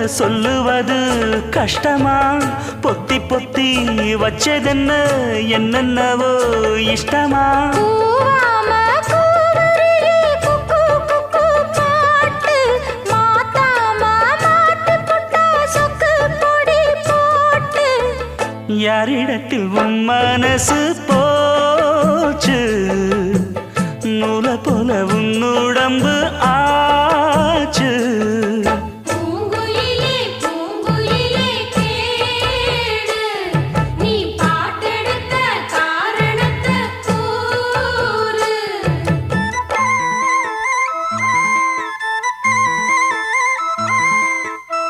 சொல்லுவது கஷ்டமா பொத்தி பொத்தி வச்சதென்ன என்னென்னவோ இஷ்டமா யாரிடத்தில் உன் மனசு போச்சு நூலை போல உன் உடம்பு